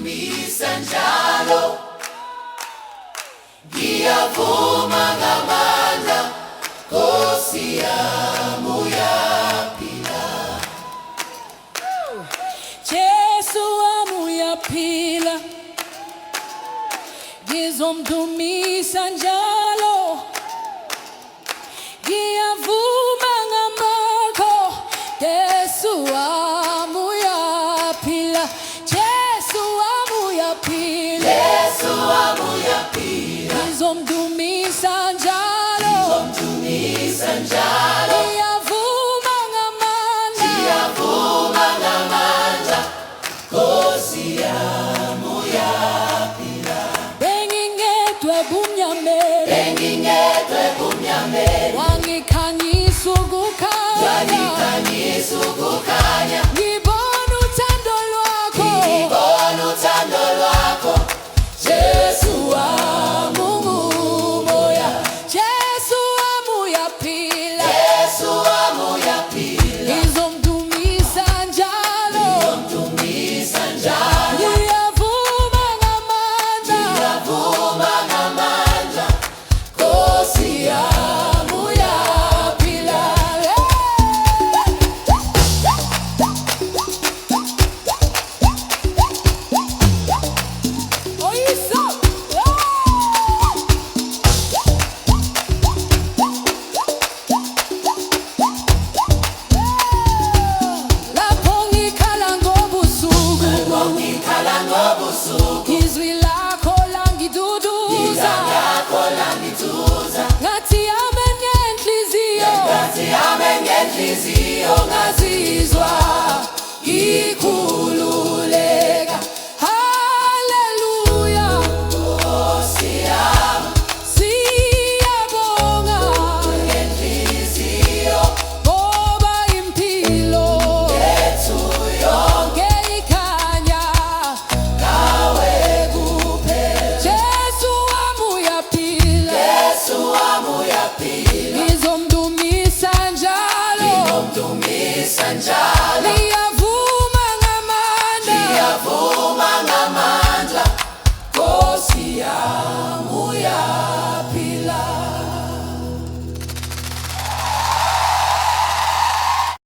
uzomdumisa njalo, ngiyavuma ngamandla, Nkosi yami uyaphila. Jesu wami uyaphila, ngizomdumisa njalo, ngiyavuma ngamandla, Jesu wami uyaphila. Jesu wami uyaphila, Jesu wami uyaphila, ngizomdumisa njalo, ngizomdumisa njalo, ngiyavuma ngamandla, ngiyavuma ngamandla, Nkosi yami uyaphila. bengingedwa ebumnyameni, Bengingedwa ebumnyameni, wangikhanyisa ukukhanya, wangikhanyisa ukukhanya.